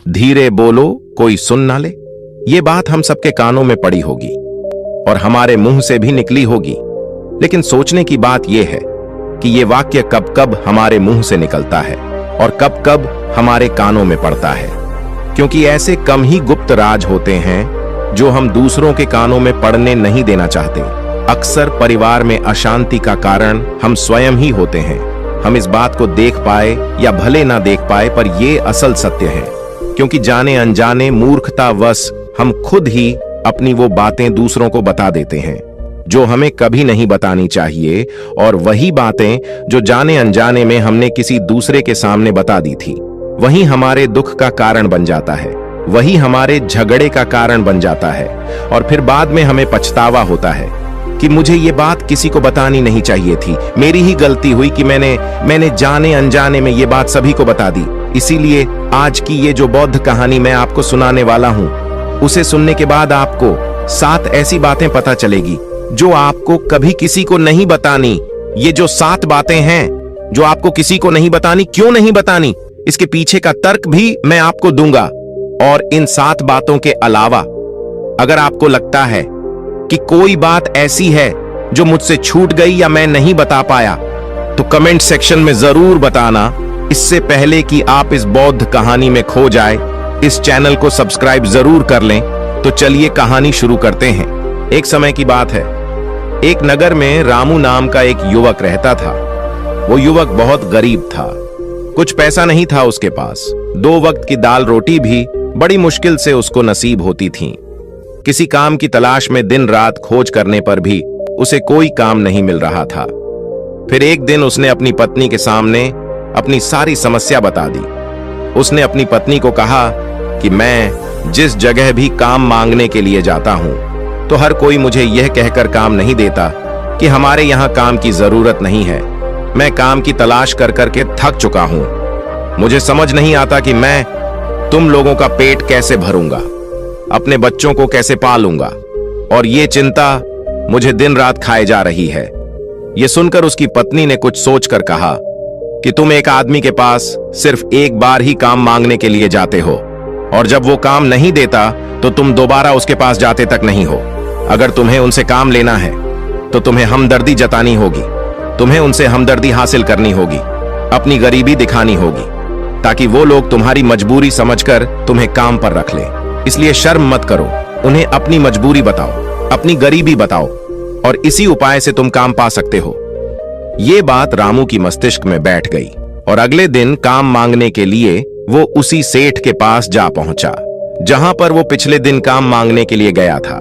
धीरे बोलो कोई सुन ना ले। ये बात हम सबके कानों में पड़ी होगी और हमारे मुंह से भी निकली होगी, लेकिन सोचने की बात यह है कि ये वाक्य कब कब हमारे मुंह से निकलता है और कब कब हमारे कानों में पड़ता है, क्योंकि ऐसे कम ही गुप्त राज होते हैं जो हम दूसरों के कानों में पड़ने नहीं देना चाहते। अक्सर परिवार में अशांति का कारण हम स्वयं ही होते हैं। हम इस बात को देख पाए या भले ना देख पाए, पर यह असल सत्य है, क्योंकि जाने अनजाने मूर्खतावश हम खुद ही अपनी वो बातें दूसरों को बता देते हैं जो हमें कभी नहीं बतानी चाहिए, और वही बातें जो जाने अनजाने में हमने किसी दूसरे के सामने बता दी थी, वही हमारे दुख का कारण बन जाता है, वही हमारे झगड़े का कारण बन जाता है। और फिर बाद में हमें पछतावा होता है कि मुझे ये बात किसी को बतानी नहीं चाहिए थी, मेरी ही गलती हुई कि मैंने जाने अनजाने में ये बात सभी को बता दी। इसीलिए आज की ये जो बौद्ध कहानी मैं आपको सुनाने वाला हूं, उसे सुनने के बाद आपको 7 ऐसी बातें पता चलेगी जो आपको कभी किसी को नहीं बतानी। ये जो 7 बातें हैं जो आपको किसी को नहीं बतानी, क्यों नहीं बतानी, इसके पीछे का तर्क भी मैं आपको दूंगा। और इन 7 बातों के अलावा अगर आपको लगता है कि कोई बात ऐसी है जो मुझसे छूट गई या मैं नहीं बता पाया, तो कमेंट सेक्शन में जरूर बताना। इससे पहले कि आप इस बौद्ध कहानी में खो जाए, इस चैनल को सब्सक्राइब जरूर कर लें। तो चलिए कहानी शुरू करते हैं। एक समय की बात है, एक नगर में रामू नाम का एक युवक रहता था। वो युवक बहुत गरीब था, कुछ पैसा नहीं था उसके पास। 2 वक्त की दाल रोटी भी बड़ी मुश्किल से उसको नसीब होती थी। किसी काम की तलाश में दिन रात खोज करने पर भी उसे कोई काम नहीं मिल रहा था। फिर एक दिन उसने अपनी पत्नी के सामने अपनी सारी समस्या बता दी। उसने अपनी पत्नी को कहा कि मैं जिस जगह भी काम मांगने के लिए जाता हूं, तो हर कोई मुझे यह कहकर काम नहीं देता कि हमारे यहां काम की जरूरत नहीं है। मैं काम की तलाश कर करके थक चुका हूं। मुझे समझ नहीं आता कि मैं तुम लोगों का पेट कैसे भरूंगा, अपने बच्चों को कैसे पालूंगा, और ये चिंता मुझे दिन रात खाए जा रही है। यह सुनकर उसकी पत्नी ने कुछ सोचकर कहा कि तुम एक आदमी के पास सिर्फ एक बार ही काम मांगने के लिए जाते हो, और जब वो काम नहीं देता तो तुम दोबारा उसके पास जाते तक नहीं हो। अगर तुम्हें उनसे काम लेना है तो तुम्हें हमदर्दी जतानी होगी, तुम्हें उनसे हमदर्दी हासिल करनी होगी, अपनी गरीबी दिखानी होगी, ताकि वो लोग तुम्हारी मजबूरी समझकर तुम्हें काम पर रख लें। इसलिए शर्म मत करो, उन्हें अपनी मजबूरी बताओ, अपनी गरीबी बताओ, और इसी उपाय से तुम काम पा सकते हो। ये बात रामू की मस्तिष्क में बैठ गई और अगले दिन काम मांगने के लिए वो उसी सेठ के पास जा पहुंचा जहां पर वो पिछले दिन काम मांगने के लिए गया था।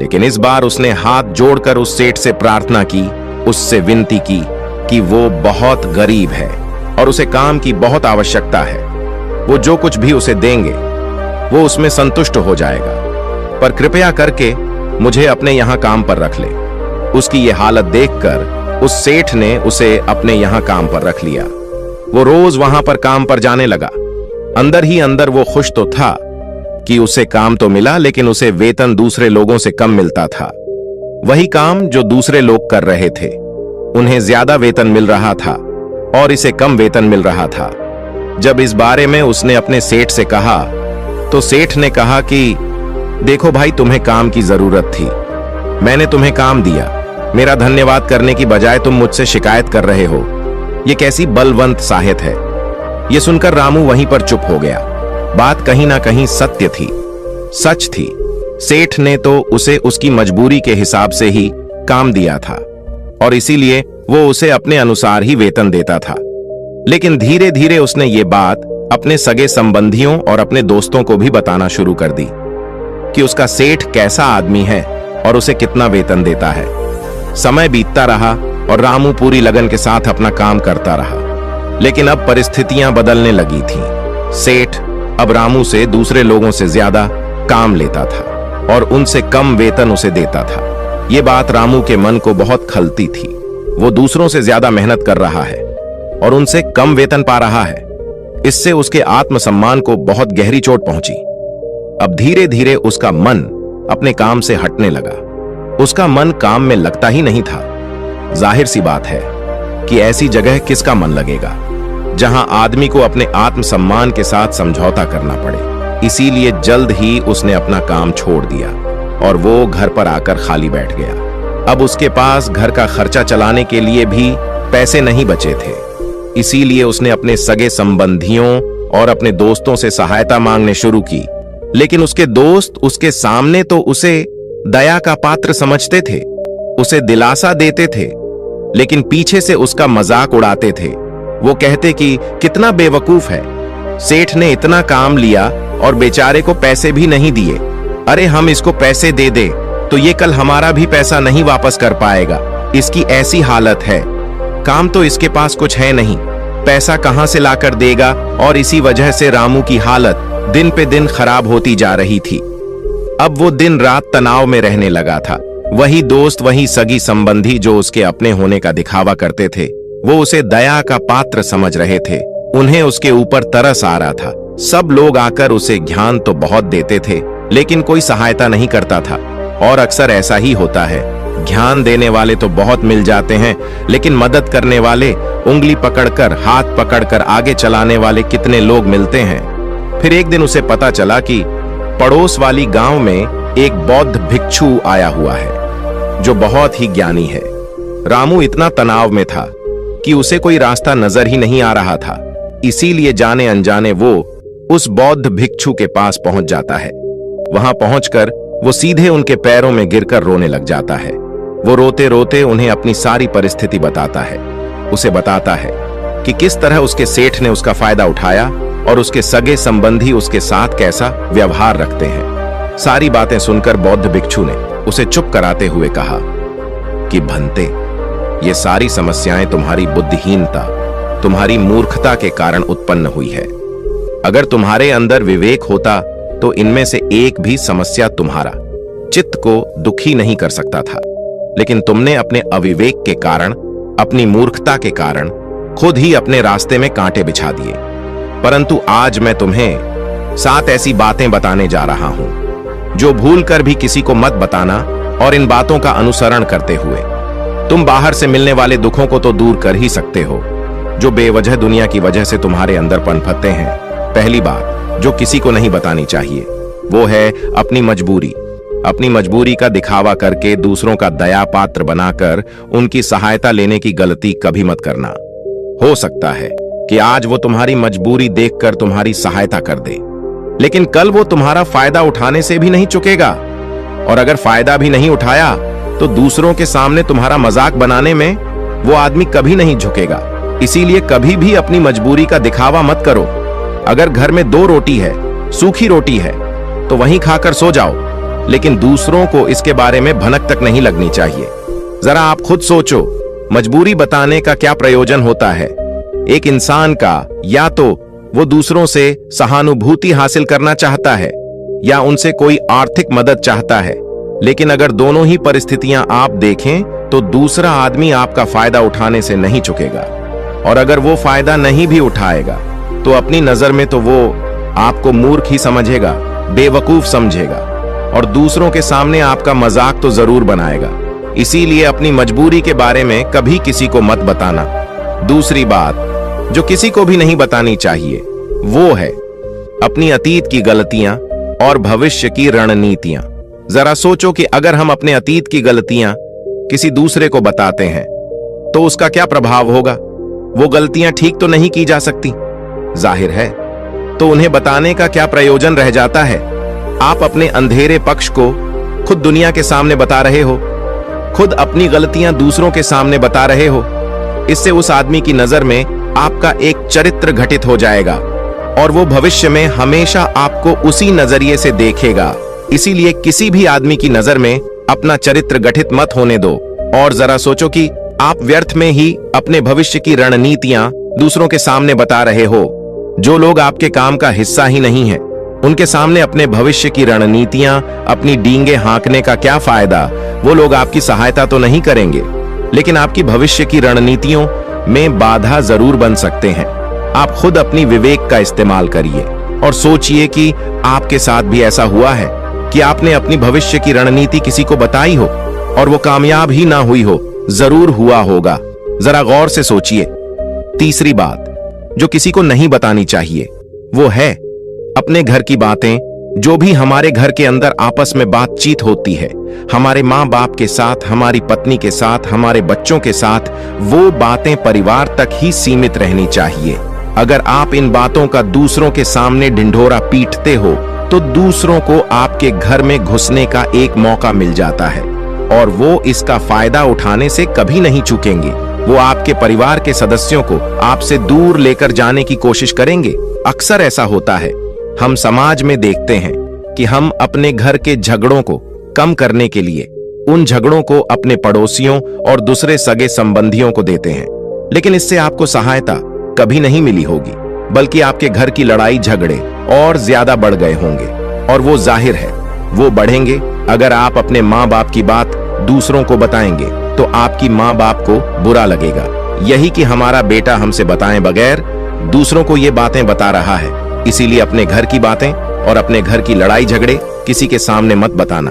लेकिन इस बार उसने हाथ जोड़कर उस सेठ से प्रार्थना की, उससे विनती की कि वो बहुत गरीब है और उसे काम की बहुत आवश्यकता है। वो जो कुछ भी उसे देंगे वो उसमें संतुष्ट हो जाएगा, पर कृपया करके मुझे अपने यहां काम पर रख ले। उसकी ये हालत देखकर उस सेठ ने उसे अपने यहां काम पर रख लिया। वो रोज वहां पर काम पर जाने लगा। अंदर ही अंदर वो खुश तो था कि उसे काम तो मिला, लेकिन उसे वेतन दूसरे लोगों से कम मिलता था। वही काम जो दूसरे लोग कर रहे थे, उन्हें ज्यादा वेतन मिल रहा था और इसे कम वेतन मिल रहा था। जब इस बारे में उसने अपने सेठ से कहा, तो सेठ ने कहा कि देखो भाई, तुम्हें काम की जरूरत थी, मैंने तुम्हें काम दिया, मेरा धन्यवाद करने की बजाय तुम मुझसे शिकायत कर रहे हो। यह कैसी बलवंत साहत है। यह सुनकर रामू वहीं पर चुप हो गया। बात कहीं ना कहीं सत्य थी, सच थी। सेठ ने तो उसे उसकी मजबूरी के हिसाब से ही काम दिया था और इसीलिए वो उसे अपने अनुसार ही वेतन देता था। लेकिन धीरे धीरे उसने ये बात अपने सगे संबंधियों और अपने दोस्तों को भी बताना शुरू कर दी कि उसका सेठ कैसा आदमी है और उसे कितना वेतन देता है। समय बीतता रहा और रामू पूरी लगन के साथ अपना काम करता रहा, लेकिन अब परिस्थितियां बदलने लगी थीं। सेठ अब रामू से दूसरे लोगों से ज्यादा काम लेता था और उनसे कम वेतन उसे देता था। ये बात रामू के मन को बहुत खलती थी। वो दूसरों से ज्यादा मेहनत कर रहा है और उनसे कम वेतन पा रहा है। इससे उसके आत्मसम्मान को बहुत गहरी चोट पहुंची। अब धीरे धीरे उसका मन अपने काम से हटने लगा। उसका मन काम में लगता ही नहीं था। जाहिर सी बात है कि ऐसी जगह किसका मन लगेगा जहां आदमी को अपने आत्मसम्मान के साथ समझौता करना पड़े। इसीलिए जल्द ही उसने अपना काम छोड़ दिया और वो घर पर आकर खाली बैठ गया। अब उसके पास घर का खर्चा चलाने के लिए भी पैसे नहीं बचे थे। इसीलिए उसने अपने सगे संबंधियों और अपने दोस्तों से सहायता मांगने शुरू की। लेकिन उसके दोस्त उसके सामने तो उसे दया का पात्र समझते थे, उसे दिलासा देते थे, लेकिन पीछे से उसका मजाक उड़ाते थे। वो कहते कि कितना बेवकूफ है, सेठ ने इतना काम लिया और बेचारे को पैसे भी नहीं दिए। अरे हम इसको पैसे दे दे तो ये कल हमारा भी पैसा नहीं वापस कर पाएगा, इसकी ऐसी हालत है, काम तो इसके पास कुछ है नहीं, पैसा कहां से लाकर देगा। और इसी वजह से रामू की हालत दिन पे दिन खराब होती जा रही थी। अब वो दिन रात तनाव में रहने लगा था। वही दोस्त, वही सगी संबंधी जो उसके अपने होने का दिखावा करते थे, वो उसे दया का पात्र समझ रहे थे। उन्हें उसके ऊपर तरस आ रहा था। सब लोग आकर उसे ज्ञान तो बहुत देते थे, लेकिन कोई सहायता नहीं करता था। और अक्सर ऐसा ही होता है, ज्ञान देने वाले तो बहुत मिल जाते हैं, लेकिन मदद करने वाले, उंगली पकड़कर, हाथ पकड़कर आगे चलाने वाले कितने लोग मिलते हैं। फिर एक दिन उसे पता चला कि पड़ोस वाली गांव में एक बौद्ध भिक्षु आया हुआ है जो बहुत ही ज्ञानी है। रामू इतना तनाव में था कि उसे कोई रास्ता नजर ही नहीं आ रहा था। इसीलिए जाने अनजाने वो उस बौद्ध भिक्षु के पास पहुंच जाता है। वहां पहुंचकर वो सीधे उनके पैरों में गिरकर रोने लग जाता है। वो रोते रोते उन्हें अपनी सारी परिस्थिति बताता है। उसे बताता है कि किस तरह उसके सेठ ने उसका फायदा उठाया और उसके सगे संबंधी उसके साथ कैसा व्यवहार रखते हैं। सारी बातें सुनकर बौद्ध भिक्षु ने उसे चुप कराते हुए कहा कि भंते, ये सारी समस्याएं तुम्हारी बुद्धिहीनता, तुम्हारी मूर्खता के कारण उत्पन्न हुई है। अगर तुम्हारे अंदर विवेक होता तो इनमें से एक भी समस्या तुम्हारा चित्त को दुखी नहीं कर सकता था। लेकिन तुमने अपने अविवेक के कारण, अपनी मूर्खता के कारण खुद ही अपने रास्ते में कांटे बिछा दिए। परंतु आज मैं तुम्हें 7 ऐसी बातें बताने जा रहा हूं जो भूल कर भी किसी को मत बताना, और इन बातों का अनुसरण करते हुए तुम बाहर से मिलने वाले दुखों को तो दूर कर ही सकते हो जो बेवजह दुनिया की वजह से तुम्हारे अंदर पनपते हैं। पहली बात जो किसी को नहीं बतानी चाहिए वो है अपनी मजबूरी। अपनी मजबूरी का दिखावा करके दूसरों का दया पात्र बनाकर उनकी सहायता लेने की गलती कभी मत करना। हो सकता है कि आज वो तुम्हारी मजबूरी देखकर तुम्हारी सहायता कर दे, लेकिन कल वो तुम्हारा फायदा उठाने से भी नहीं चुकेगा, और अगर फायदा भी नहीं उठाया तो दूसरों के सामने तुम्हारा मजाक बनाने में वो आदमी कभी नहीं झुकेगा। इसीलिए कभी भी अपनी मजबूरी का दिखावा मत करो। अगर घर में 2 रोटी है, सूखी रोटी है, तो वहीं खाकर सो जाओ, लेकिन दूसरों को इसके बारे में भनक तक नहीं लगनी चाहिए। जरा आप खुद सोचो, मजबूरी बताने का क्या प्रयोजन होता है एक इंसान का? या तो वो दूसरों से सहानुभूति हासिल करना चाहता है या उनसे कोई आर्थिक मदद चाहता है। लेकिन अगर दोनों ही परिस्थितियां आप देखें तो दूसरा आदमी आपका फायदा उठाने से नहीं चुकेगा, और अगर वो फायदा नहीं भी उठाएगा तो अपनी नजर में तो वो आपको मूर्ख ही समझेगा, बेवकूफ समझेगा, और दूसरों के सामने आपका मजाक तो जरूर बनाएगा। इसीलिए अपनी मजबूरी के बारे में कभी किसी को मत बताना। दूसरी बात जो किसी को भी नहीं बतानी चाहिए वो है अपनी अतीत की गलतियां और भविष्य की रणनीतियां। जरा सोचो कि अगर हम अपने अतीत की गलतियां किसी दूसरे को बताते हैं तो उसका क्या प्रभाव होगा? वो गलतियां ठीक तो नहीं की जा सकती, जाहिर है, तो उन्हें बताने का क्या प्रयोजन रह जाता है? आप अपने अंधेरे पक्ष को खुद दुनिया के सामने बता रहे हो, खुद अपनी गलतियां दूसरों के सामने बता रहे हो। इससे उस आदमी की नजर में आपका एक चरित्र घटित हो जाएगा और वो भविष्य में हमेशा आपको उसी नजरिए से देखेगा। इसीलिए किसी भी आदमी की नजर में अपना चरित्र गठित मत होने दो, और जरा सोचो कि आप व्यर्थ में ही अपने भविष्य की रणनीतियां दूसरों के सामने बता रहे हो। जो लोग आपके काम का हिस्सा ही नहीं है, उनके सामने अपने भविष्य की रणनीतियां, अपनी डींगे हाँकने का क्या फायदा? वो लोग आपकी सहायता तो नहीं करेंगे, लेकिन आपकी भविष्य की रणनीतियों में बाधा जरूर बन सकते हैं। आप खुद अपनी विवेक का इस्तेमाल करिए और सोचिए कि आपके साथ भी ऐसा हुआ है कि आपने अपनी भविष्य की रणनीति किसी को बताई हो और वो कामयाब ही ना हुई हो। जरूर हुआ होगा, जरा गौर से सोचिए। तीसरी बात जो किसी को नहीं बतानी चाहिए वो है अपने घर की बातें, जो भी हमारे घर के अंदर आपस में बातचीत होती है, हमारे माँ बाप के साथ, हमारी पत्नी के साथ, हमारे बच्चों के साथ, वो बातें परिवार तक ही सीमित रहनी चाहिए। अगर आप इन बातों का दूसरों के सामने ढिंढोरा पीटते हो तो दूसरों को आपके घर में घुसने का एक मौका मिल जाता है और वो इसका फायदा उठाने से कभी नहीं चूकेंगे। वो आपके परिवार के सदस्यों को आपसे दूर लेकर जाने की कोशिश करेंगे। अक्सर ऐसा होता है, हम समाज में देखते हैं कि हम अपने घर के झगड़ों को कम करने के लिए उन झगड़ों को अपने पड़ोसियों और दूसरे सगे संबंधियों को देते हैं, लेकिन इससे आपको सहायता कभी नहीं मिली होगी, बल्कि आपके घर की लड़ाई झगड़े और ज्यादा बढ़ गए होंगे। और वो जाहिर है, वो बढ़ेंगे अगर आप अपने माँ बाप की बात दूसरों को बताएंगे तो आपकी माँ बाप को बुरा लगेगा। यही कि हमारा बेटा हमसे बताए बगैर दूसरों को ये बातें बता रहा है, इसीलिए अपने घर की बातें और अपने घर की लड़ाई झगड़े किसी के सामने मत बताना।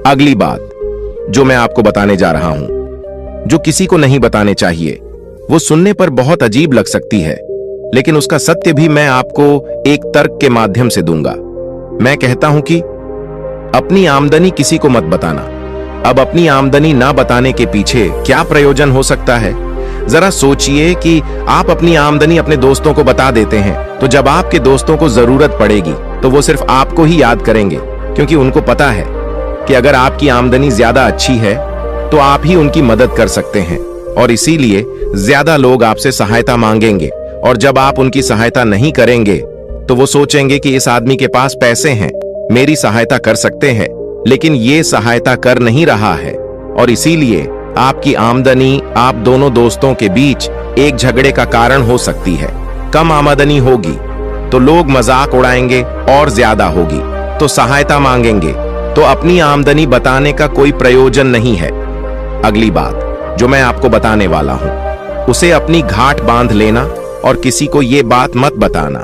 अगली बात जो मैं आपको बताने जा रहा हूं, जो किसी को नहीं बताने चाहिए, वो सुनने पर बहुत अजीब लग सकती है, लेकिन उसका सत्य भी मैं आपको एक तर्क के माध्यम से दूंगा। मैं कहता हूं कि अपनी आमदनी किसी को मत बताना। अब अपनी आमदनी ना बताने के पीछे क्या प्रयोजन हो सकता है? जरा सोचिए कि आप अपनी आमदनी अपने दोस्तों को बता देते हैं, तो जब आपके दोस्तों को जरूरत पड़ेगी तो वो सिर्फ आपको ही याद करेंगे, क्योंकि उनको पता है कि अगर आपकी आमदनी ज्यादा अच्छी है तो आप ही उनकी मदद कर सकते हैं, और इसीलिए ज्यादा लोग आपसे सहायता मांगेंगे। और जब आप उनकी सहायता नहीं करेंगे तो वो सोचेंगे कि इस आदमी के पास पैसे हैं, मेरी सहायता कर सकते हैं, लेकिन ये सहायता कर नहीं रहा है, और इसीलिए आपकी आमदनी आप दोनों दोस्तों के बीच एक झगड़े का कारण हो सकती है। कम आमदनी होगी तो लोग मजाक उड़ाएंगे, और ज्यादा होगी तो सहायता मांगेंगे, तो अपनी आमदनी बताने का कोई प्रयोजन नहीं है। अगली बात जो मैं आपको बताने वाला हूं, उसे अपनी घाट बांध लेना और किसी को ये बात मत बताना।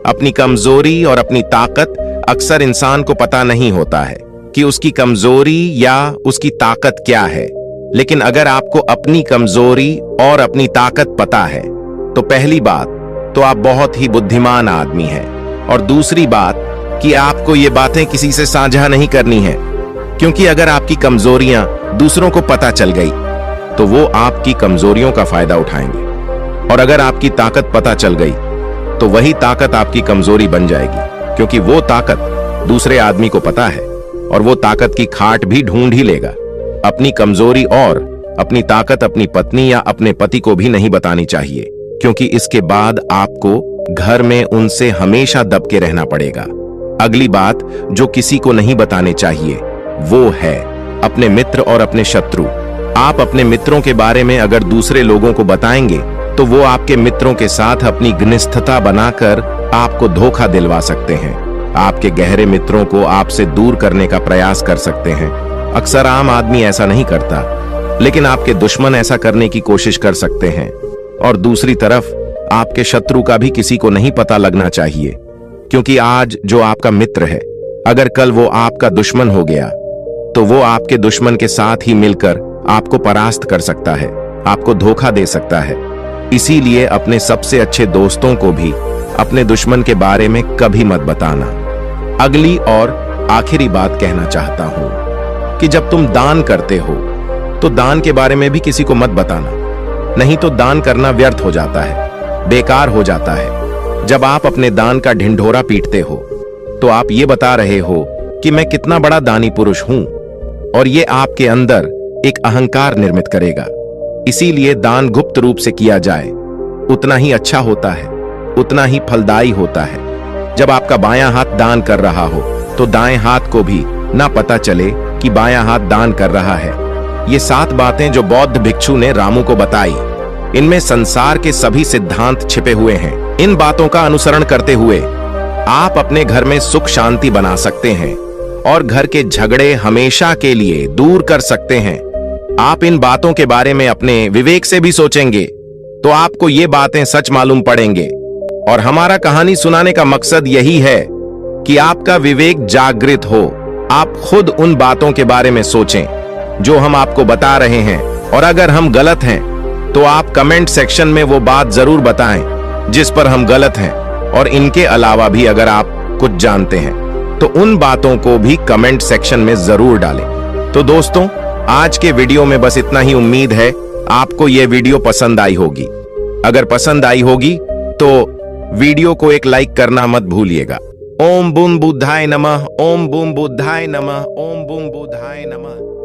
अपनी कमजोरी और अपनी ताकत अक्सर इंसान को पता नहीं होता है कि उसकी कमजोरी या उसकी ताकत क्या है, लेकिन अगर आपको अपनी कमजोरी और अपनी ताकत पता है तो पहली बात तो आप बहुत ही बुद्धिमान आदमी हैं, और दूसरी बात कि आपको ये बातें किसी से साझा नहीं करनी है, क्योंकि अगर आपकी कमजोरियां दूसरों को पता चल गई तो वो आपकी कमजोरियों का फायदा उठाएंगे, और अगर आपकी ताकत पता चल गई तो वही ताकत आपकी कमजोरी बन जाएगी, क्योंकि वो ताकत दूसरे आदमी को पता है और वो ताकत की खाट भी ढूंढ ही लेगा। अपनी कमजोरी और अपनी ताकत अपनी पत्नी या अपने पति को भी नहीं बतानी चाहिए, क्योंकि इसके बाद आपको घर में उनसे हमेशा दब के रहना पड़ेगा। अगली बात जो किसी को नहीं बताने चाहिए वो है अपने मित्र और अपने शत्रु। आप अपने मित्रों के बारे में अगर दूसरे लोगों को बताएंगे तो वो आपके मित्रों के साथ अपनी घनिष्ठता बनाकर आपको धोखा दिलवा सकते हैं, आपके गहरे मित्रों को आपसे दूर करने का प्रयास कर सकते हैं। अक्सर आम आदमी ऐसा नहीं करता, लेकिन आपके दुश्मन ऐसा करने की कोशिश कर सकते हैं। और दूसरी तरफ आपके शत्रु का भी किसी को नहीं पता लगना चाहिए, क्योंकि आज जो आपका मित्र है, अगर कल वो आपका दुश्मन हो गया तो वो आपके दुश्मन के साथ ही मिलकर आपको परास्त कर सकता है, आपको धोखा दे सकता है। इसीलिए अपने सबसे अच्छे दोस्तों को भी अपने दुश्मन के बारे में कभी मत बताना। अगली और आखिरी बात कहना चाहता हूं कि जब तुम दान करते हो तो दान के बारे में भी किसी को मत बताना, नहीं तो दान करना व्यर्थ हो जाता है, बेकार हो जाता है। जब आप अपने दान का ढिंढोरा पीटते हो तो आप ये बता रहे हो कि मैं कितना बड़ा दानी पुरुष हूं, और ये आपके अंदर एक अहंकार निर्मित करेगा। इसीलिए दान गुप्त रूप से किया जाए उतना ही अच्छा होता है, उतना ही फलदायी होता है। जब आपका बायां हाथ दान कर रहा हो तो दाएं हाथ को भी ना पता चले कि बायां हाथ दान कर रहा है। ये 7 बातें जो बौद्ध भिक्षु ने रामू को बताई, इनमें संसार के सभी सिद्धांत छिपे हुए हैं। इन बातों का अनुसरण करते हुए आप अपने घर में सुख शांति बना सकते हैं और घर के झगड़े हमेशा के लिए दूर कर सकते हैं। आप इन बातों के बारे में अपने विवेक से भी सोचेंगे तो आपको ये बातें सच मालूम पड़ेंगे। और हमारा कहानी सुनाने का मकसद यही है कि आपका विवेक जागृत हो, आप खुद उन बातों के बारे में सोचें जो हम आपको बता रहे हैं, और अगर हम गलत हैं तो आप कमेंट सेक्शन में वो बात जरूर बताएं जिस पर हम गलत हैं। और इनके अलावा भी अगर आप कुछ जानते हैं तो उन बातों को भी कमेंट सेक्शन में जरूर डालें। तो दोस्तों, आज के वीडियो में बस इतना ही। उम्मीद है आपको यह वीडियो पसंद आई होगी। अगर पसंद आई होगी तो वीडियो को एक लाइक करना मत भूलिएगा। ओम बूम बुद्धाय नमः, ओम बूम बुद्धाय नमः, ओम बूम बुद्धाय नमः।